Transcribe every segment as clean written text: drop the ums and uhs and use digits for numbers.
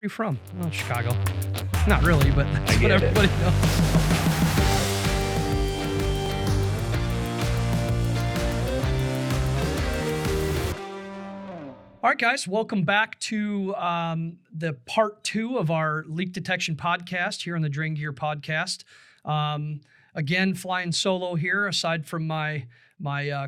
You from? Oh, Chicago. Not really, but I that's what get it. everybody knows. All right, guys, welcome back to the part two of our leak detection podcast here on the DrainGear podcast. Again, flying solo here, aside from my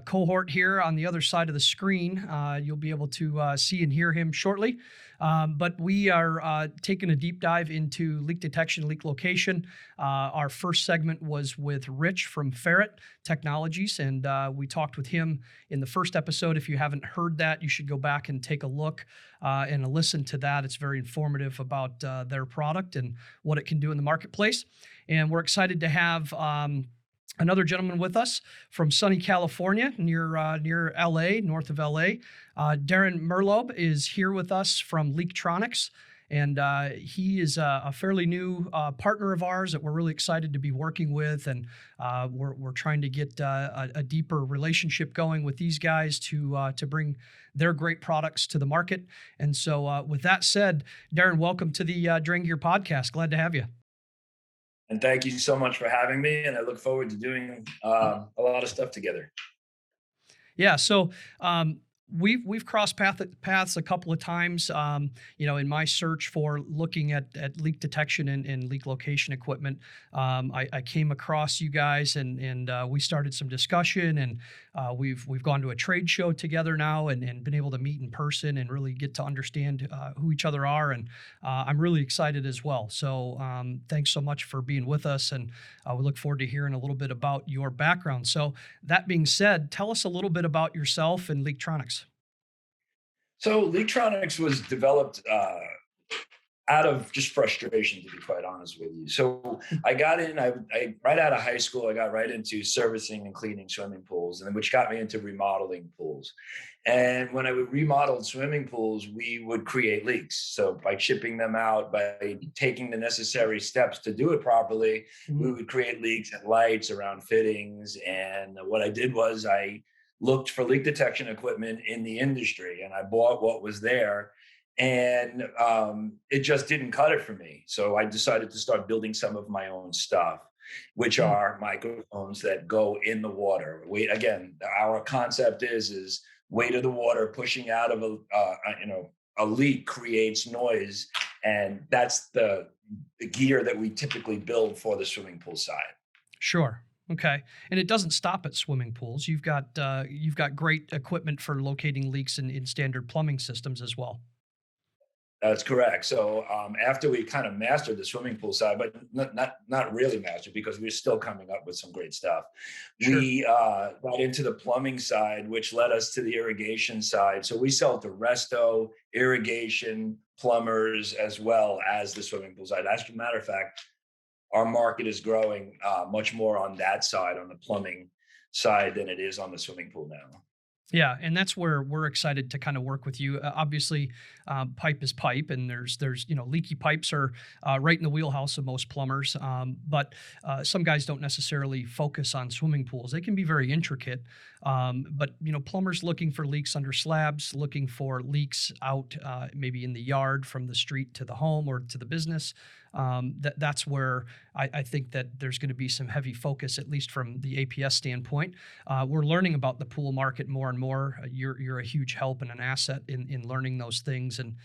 cohort here on the other side of the screen. You'll be able to see and hear him shortly. But we are taking a deep dive into leak detection, leak location. Our first segment was with Rich from Ferret-Technologies, and we talked with him in the first episode. If you haven't heard that, you should go back and take a look and listen to that. It's very informative about their product and what it can do in the marketplace. And we're excited to have another gentleman with us from sunny California, near LA, north of LA. Darren Merlob is here with us from LeakTronics, and he is a fairly new partner of ours that we're really excited to be working with, and we're trying to get a deeper relationship going with these guys to bring their great products to the market. And so, with that said, Darren, welcome to the DrainGear podcast. Glad to have you. And thank you so much for having me. And I look forward to doing a lot of stuff together. Yeah, so we've crossed paths a couple of times. In my search for looking at leak detection and leak location equipment, I came across you guys, and we started some discussion, and we've gone to a trade show together now, and been able to meet in person and really get to understand who each other are, and I'm really excited as well. So thanks so much for being with us, and we look forward to hearing a little bit about your background. So that being said, tell us a little bit about yourself and LeakTronics. So LeakTronics was developed out of just frustration, to be quite honest with you. So I got in, I right out of high school, I got right into servicing and cleaning swimming pools, and which got me into remodeling pools. And when I would remodel swimming pools, we would create leaks. So by chipping them out, by taking the necessary steps to do it properly, we Mm. would create leaks at lights around fittings. And what I did was I looked for leak detection equipment in the industry, and I bought what was there, and it just didn't cut it for me. So I decided to start building some of my own stuff, which Mm. are microphones that go in the water. Wait, again, our concept is weight of the water pushing out of a leak creates noise, and that's the gear that we typically build for the swimming pool side. Sure. Okay. And it doesn't stop at swimming pools. You've got great equipment for locating leaks in standard plumbing systems as well. That's correct. So after we kind of mastered the swimming pool side, but not really mastered because we're still coming up with some great stuff, Sure. we got into the plumbing side, which led us to the irrigation side. So we sell to resto, irrigation, plumbers, as well as the swimming pool side. As a matter of fact, our market is growing much more on that side, on the plumbing side, than it is on the swimming pool now. Yeah, and that's where we're excited to kind of work with you. Obviously, pipe is pipe, and there's leaky pipes are right in the wheelhouse of most plumbers. But some guys don't necessarily focus on swimming pools. They can be very intricate. But plumbers looking for leaks under slabs, looking for leaks out maybe in the yard from the street to the home or to the business. That's where I think that there's going to be some heavy focus, at least from the APS standpoint. We're learning about the pool market more and more. You're a huge help and an asset in learning those things and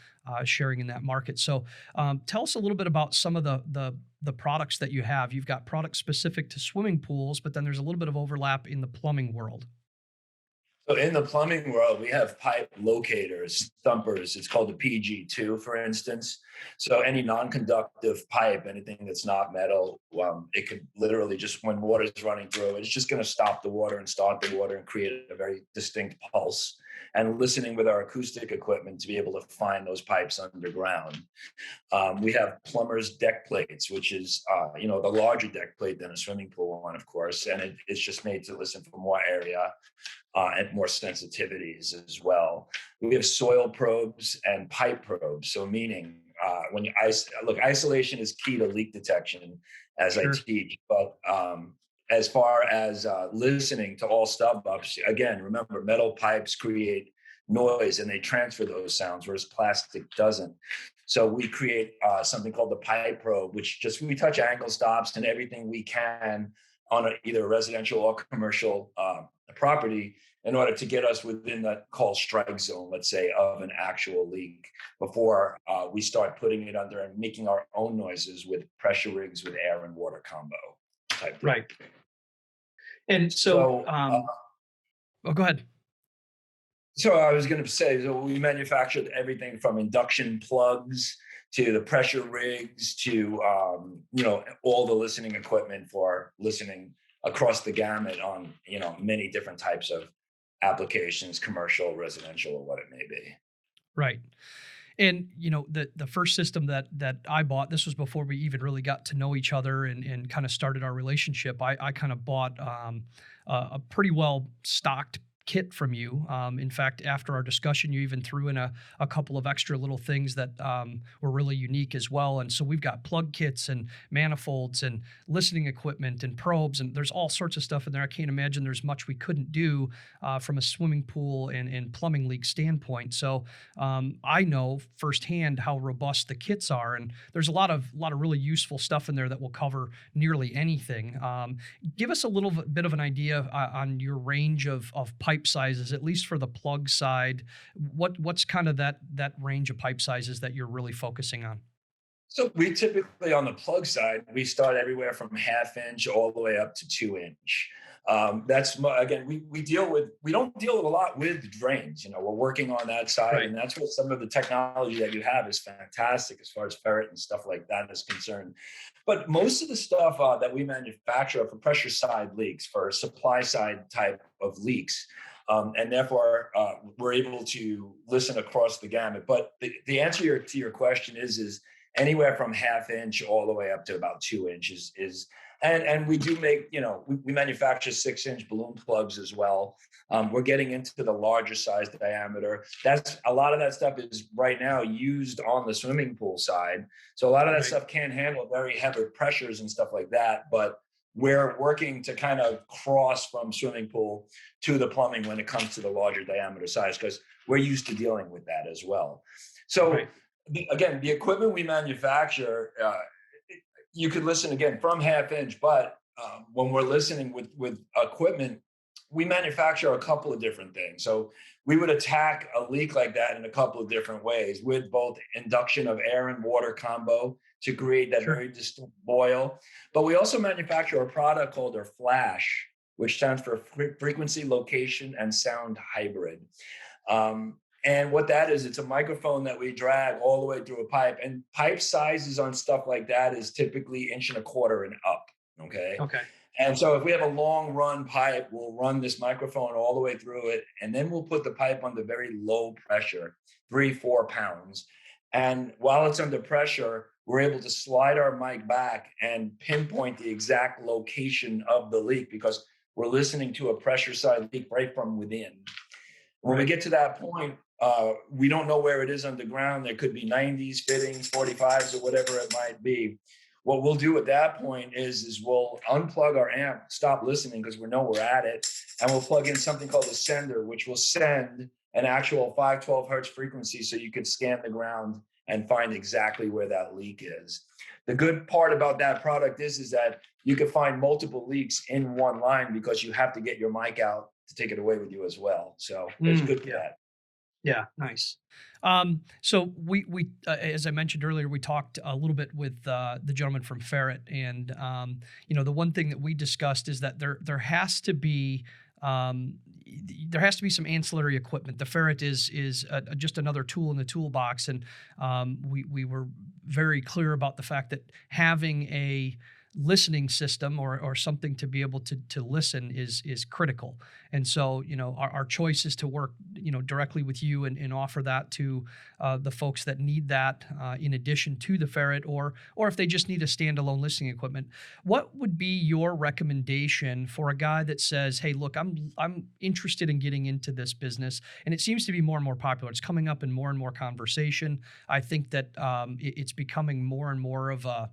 sharing in that market. So tell us a little bit about some of the products that you have. You've got products specific to swimming pools, but then there's a little bit of overlap in the plumbing world. So in the plumbing world, we have pipe locators, thumpers. It's called the PG2, for instance. So any non-conductive pipe, anything that's not metal, it could literally just, when water is running through it, it's just going to stop the water and start the water and create a very distinct pulse. And listening with our acoustic equipment to be able to find those pipes underground. We have plumber's deck plates, which is the larger deck plate than a swimming pool one, of course, and it's just made to listen for more area and more sensitivities as well. We have soil probes and pipe probes. So meaning when you look, isolation is key to leak detection, as I Sure. teach. But as far as listening to all stub ups, again, remember metal pipes create noise and they transfer those sounds, whereas plastic doesn't. So we create something called the pipe probe, which just we touch angle stops and everything we can on either a residential or commercial property in order to get us within that call strike zone, let's say, of an actual leak before we start putting it under and making our own noises with pressure rigs with air and water combo type thing. Right. And so, So oh, go ahead. So I was going to say, so we manufactured everything from induction plugs to the pressure rigs to all the listening equipment for listening across the gamut on many different types of applications, commercial, residential, or what it may be. Right. And the first system that I bought, this was before we even really got to know each other and kind of started our relationship. I kind of bought a pretty well stocked kit from you. In fact, after our discussion, you even threw in a couple of extra little things that were really unique as well. And so we've got plug kits and manifolds and listening equipment and probes, and there's all sorts of stuff in there. I can't imagine there's much we couldn't do from a swimming pool and plumbing leak standpoint. So I know firsthand how robust the kits are, and there's a lot of really useful stuff in there that will cover nearly anything. Give us a little bit of an idea on your range of pipe sizes, at least for the plug side. What's kind of that range of pipe sizes that you're really focusing on? So we typically on the plug side, we start everywhere from 1/2 inch all the way up to 2 inch. Again, we don't deal a lot with drains. We're working on that side, Right. and that's what some of the technology that you have is fantastic as far as ferret and stuff like that is concerned. But most of the stuff that we manufacture are for pressure side leaks, for supply side type of leaks. And therefore, we're able to listen across the gamut. But the answer to your question is anywhere from 1/2 inch all the way up to about 2 inches and we do make, we manufacture 6-inch balloon plugs as well. We're getting into the larger size diameter. That's a lot of that stuff is right now used on the swimming pool side. So a lot of that Right. stuff can't handle very heavy pressures and stuff like that. But we're working to kind of cross from swimming pool to the plumbing when it comes to the larger diameter size, because we're used to dealing with that as well. So Right. again, the equipment we manufacture, you could listen again from 1/2 inch, but when we're listening with equipment, we manufacture a couple of different things. So we would attack a leak like that in a couple of different ways with both induction of air and water combo to create that Sure. very distinct boil. But we also manufacture a product called our Flash, which stands for frequency, location, and sound hybrid. And what that is, it's a microphone that we drag all the way through a pipe. And pipe sizes on stuff like that is typically 1.25 inches and up. Okay. Okay. And so if we have a long run pipe, we'll run this microphone all the way through it. And then we'll put the pipe under very low pressure, 3-4 pounds. And while it's under pressure, we're able to slide our mic back and pinpoint the exact location of the leak because we're listening to a pressure side leak right from within. When we Right. get to that point, we don't know where it is underground. There could be 90s fittings, 45s, or whatever it might be. What we'll do at that point is we'll unplug our amp, stop listening because we know we're at it, and we'll plug in something called a sender, which will send an actual 512 hertz frequency so you can scan the ground and find exactly where that leak is. The good part about that product is that you can find multiple leaks in one line because you have to get your mic out to take it away with you as well. So it's good for Yeah. that. Yeah, nice. So we as I mentioned earlier, we talked a little bit with the gentleman from Ferret, and the one thing that we discussed is that um, there has to be some ancillary equipment. The Ferret is just another tool in the toolbox, and we were very clear about the fact that having a listening system or something to be able to listen is critical. And so, our choice is to work, directly with you and offer that to the folks that need that in addition to the Ferret, or if they just need a standalone listening equipment. What would be your recommendation for a guy that says, "Hey, look, I'm interested in getting into this business, and it seems to be more and more popular. It's coming up in more and more conversation. I think that it's becoming more and more of a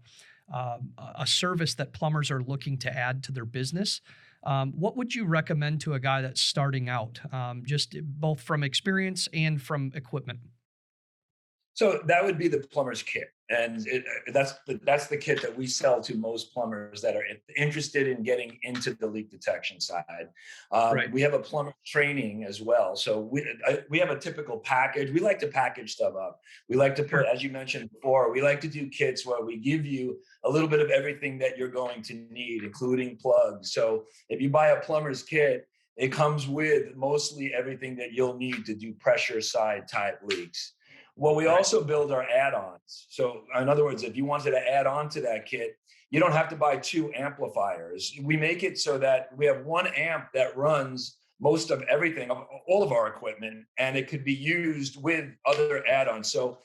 service that plumbers are looking to add to their business." What would you recommend to a guy that's starting out, just both from experience and from equipment? So that would be the plumber's kit, and that's the kit that we sell to most plumbers that are interested in getting into the leak detection side. Right. We have a plumber training as well, so we have a typical package. We like to package stuff up. We like to put, Sure. as you mentioned before, we like to do kits where we give you a little bit of everything that you're going to need, including plugs. So if you buy a plumber's kit, it comes with mostly everything that you'll need to do pressure side type leaks. Well, we Right. also build our add-ons. So in other words, if you wanted to add on to that kit, you don't have to buy two amplifiers. We make it so that we have one amp that runs most of everything, all of our equipment, and it could be used with other add-ons. So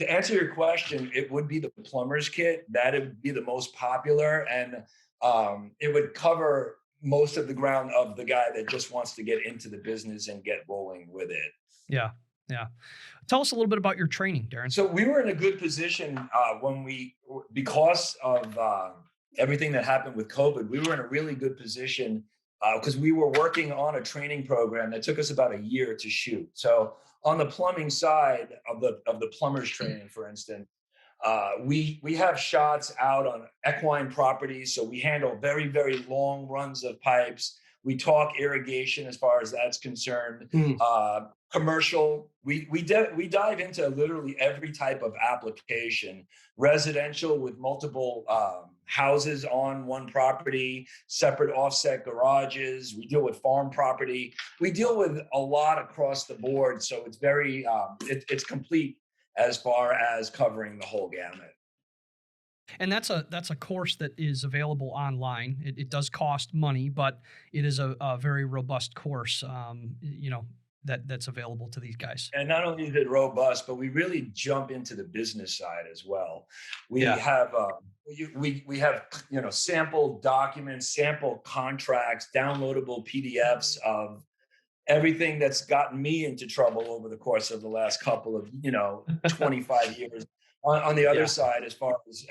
to answer your question, it would be the plumber's kit. That would be the most popular, and it would cover most of the ground of the guy that just wants to get into the business and get rolling with it. Yeah. Yeah. Tell us a little bit about your training, Darren. So we were in a good position when because of everything that happened with COVID, we were in a really good position because we were working on a training program that took us about a year to shoot. So on the plumbing side of the plumber's training, for instance, we have shots out on equine properties, so we handle very, very long runs of pipes. We talk irrigation as far as that's concerned. Mm. Commercial, we dive into literally every type of application. Residential with multiple houses on one property, separate offset garages. We deal with farm property. We deal with a lot across the board, so it's very it's complete as far as covering the whole gamut. And that's a course that is available online. It does cost money, but it is a very robust course. That's available to these guys. And not only is it robust, but we really jump into the business side as well. We Yeah. have we have sample documents, sample contracts, downloadable PDFs of everything that's gotten me into trouble over the course of the last couple of 25 years. On the other Yeah. side, as far as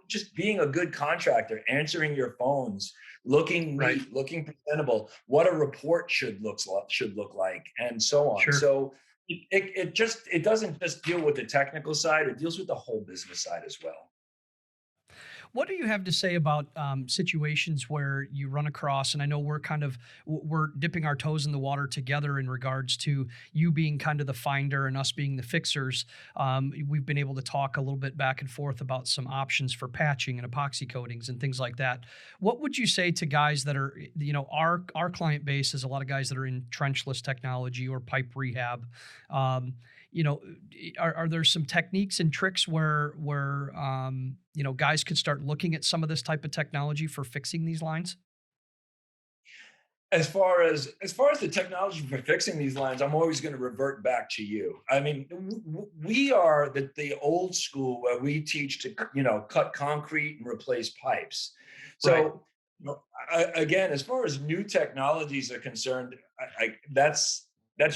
just being a good contractor, answering your phones, looking Right. neat, looking presentable, what a report should look like, and so on. Sure. So it doesn't just deal with the technical side; it deals with the whole business side as well. What do you have to say about situations where you run across, and I know we're we're dipping our toes in the water together in regards to you being kind of the finder and us being the fixers. We've been able to talk a little bit back and forth about some options for patching and epoxy coatings and things like that. What would you say to guys that are, our client base is a lot of guys that are in trenchless technology or pipe rehab. Um, you know, are there some techniques and tricks where guys could start looking at some of this type of technology for fixing these lines? As far as the technology for fixing these lines, I'm always going to revert back to you. I mean, we are the old school where we teach to cut concrete and replace pipes. Right. So again, as far as new technologies are concerned, that's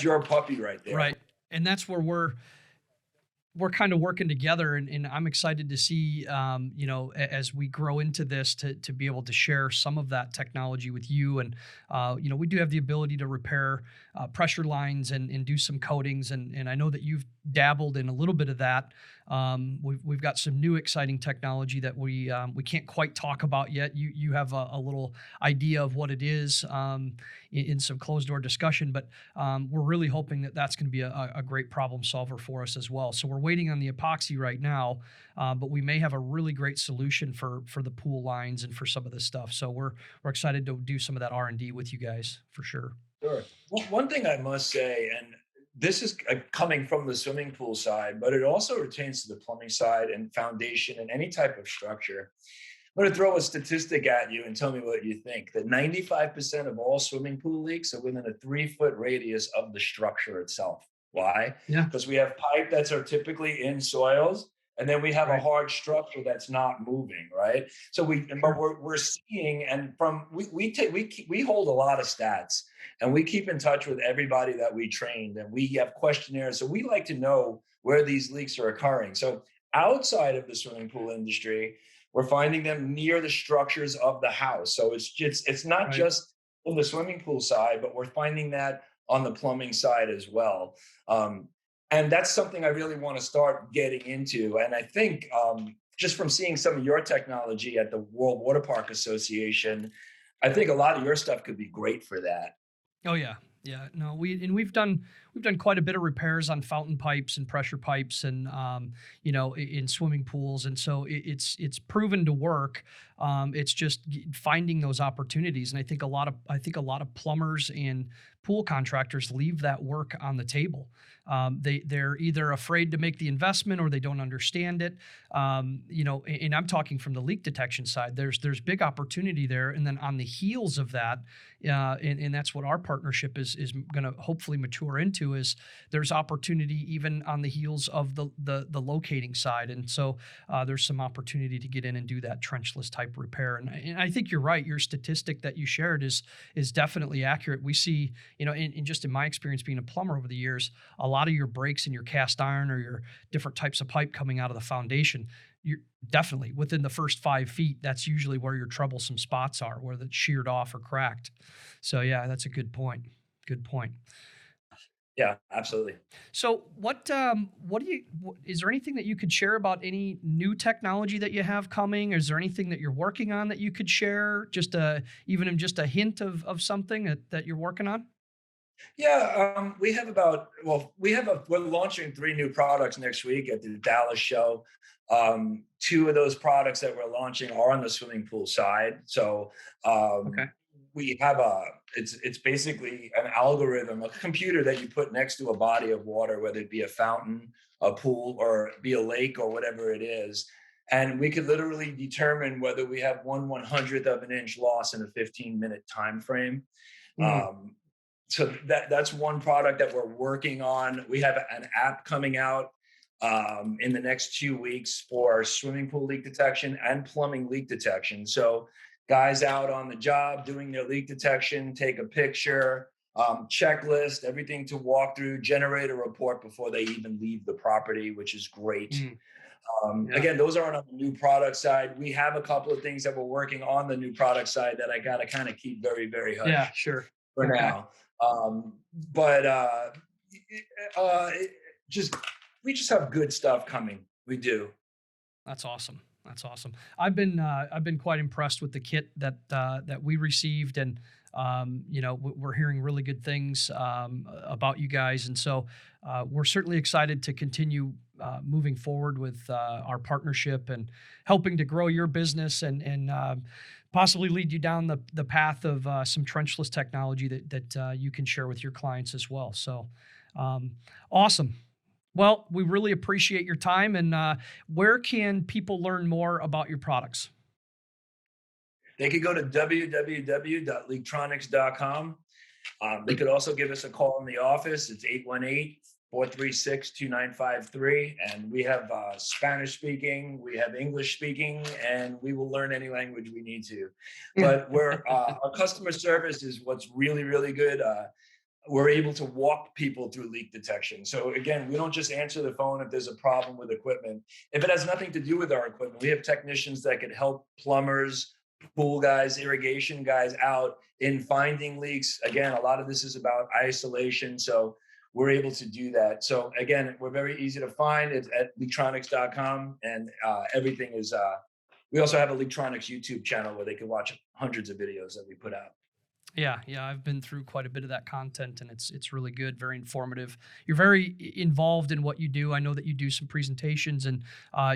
your puppy right there. Right. And that's where we're kind of working together, and I'm excited to see as we grow into this to be able to share some of that technology with you. And we do have the ability to repair pressure lines and do some coatings, and I know that you've dabbled in a little bit of that. We've got some new exciting technology that we can't quite talk about yet. You have a little idea of what it is in some closed door discussion, but we're really hoping that that's going to be a great problem solver for us as well. So we're waiting on the epoxy right now, but we may have a really great solution for the pool lines and for some of this stuff. So we're excited to do some of that R&D with you guys for sure. Sure. One thing I must say, and this is coming from the swimming pool side, but it also pertains to the plumbing side and foundation and any type of structure. I'm going to throw a statistic at you and tell me what you think. That 95% of all swimming pool leaks are within a 3-foot radius of the structure itself. Why? Yeah. Because we have pipe that's are typically in soils, and then we have a Right. hard structure that's not moving, right? So but Sure. we're seeing, and from we hold a lot of stats, and we keep in touch with everybody that we trained, and we have questionnaires. So we like to know where these leaks are occurring. So outside of the swimming pool industry, we're finding them near the structures of the house. So it's not Right. just on the swimming pool side, but we're finding that on the plumbing side as well. Um, And that's something I really want to start getting into. And I think just from seeing some of your technology at the World Water Park Association, I think a lot of your stuff could be great for that. Oh yeah. Yeah, no, we've done quite a bit of repairs on fountain pipes and pressure pipes, and in swimming pools, and so it's proven to work. It's just finding those opportunities, and I think a lot of plumbers and pool contractors leave that work on the table. They're either afraid to make the investment or they don't understand it. And I'm talking from the leak detection side. There's big opportunity there, and then on the heels of that, and that's what our partnership is going to hopefully mature into, is there's opportunity even on the heels of the locating side. And so there's some opportunity to get in and do that trenchless type repair. And I think you're right. Your statistic that you shared is definitely accurate. We see, in just in my experience being a plumber over the years, a lot of your breaks in your cast iron or your different types of pipe coming out of the foundation, you're definitely within the first 5 feet. That's usually where your troublesome spots are, where it's sheared off or cracked. So yeah, that's a good point. Good point. Yeah, absolutely. So is there anything that you could share about any new technology that you have coming? Is there anything that you're working on that you could share? Even in just a hint of something that you're working on? Yeah, we're launching 3 new products next week at the Dallas show. Two of those products that we're launching are on the swimming pool side. So Okay. we have it's basically an algorithm, a computer that you put next to a body of water, whether it be a fountain, a pool, or be a lake or whatever it is. And we could literally determine whether we have 1/100th of an inch loss in a 15-minute time frame. Mm, Um, so that's one product that we're working on. We have an app coming out in the next 2 weeks for swimming pool leak detection and plumbing leak detection. So guys out on the job doing their leak detection, take a picture, checklist, everything to walk through, generate a report before they even leave the property, which is great. mm, yeah. Again, those aren't on the new product side. We have a couple of things that we're working on the new product side that I got to kind of keep very, very Yeah, hush sure. for Okay. now. But uh, it just we just have good stuff coming. We do. That's awesome. That's awesome. I've been quite impressed with the kit that we received, and we're hearing really good things about you guys, and so we're certainly excited to continue moving forward with our partnership and helping to grow your business, and possibly lead you down the path of some trenchless technology that you can share with your clients as well. So um, awesome. Well, we really appreciate your time. And where can people learn more about your products? They could go to www.leaktronics.com. They could also give us a call in the office. It's 818-436-2953. And we have Spanish speaking, we have English speaking, and we will learn any language we need to. But our customer service is what's really, really good. We're able to walk people through leak detection. So again, we don't just answer the phone if there's a problem with equipment. If it has nothing to do with our equipment, we have technicians that can help plumbers, pool guys, irrigation guys out in finding leaks. Again, a lot of this is about isolation. So we're able to do that. So again, we're very easy to find. It's at leaktronics.com, and everything is, we also have a LeakTronics YouTube channel where they can watch hundreds of videos that we put out. Yeah, yeah, I've been through quite a bit of that content, and it's really good, very informative. You're very involved in what you do. I know that you do some presentations, and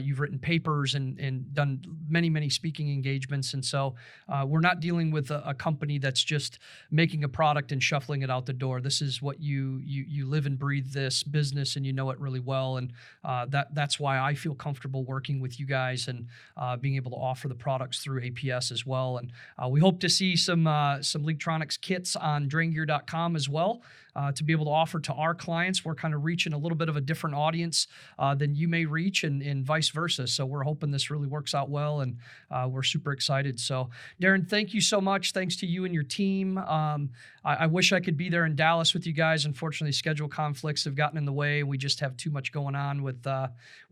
you've written papers and done many speaking engagements. And so we're not dealing with a company that's just making a product and shuffling it out the door. This is what you live and breathe this business, and you know it really well. And that's why I feel comfortable working with you guys and being able to offer the products through APS as well. And we hope to see some LeakTronics kits on DrainGear.com as well, to be able to offer to our clients. We're kind of reaching a little bit of a different audience than you may reach, and vice versa. So we're hoping this really works out well, and we're super excited. So Darren, thank you so much. Thanks to you and your team. I wish I could be there in Dallas with you guys. Unfortunately, schedule conflicts have gotten in the way. We just have too much going on with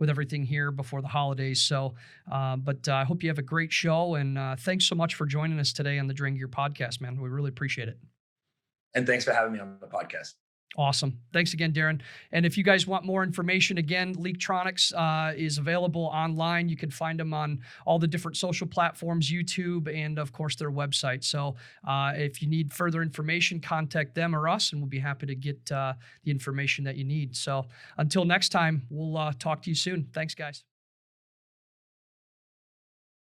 everything here before the holidays. So, but I hope you have a great show, and thanks so much for joining us today on the DrainGear podcast, man. We really appreciate it. And thanks for having me on the podcast. Awesome. Thanks again, Darren. And if you guys want more information, again, LeakTronics is available online. You can find them on all the different social platforms, YouTube, and of course their website. So if you need further information, contact them or us, and we'll be happy to get the information that you need. So until next time, we'll talk to you soon. Thanks, guys.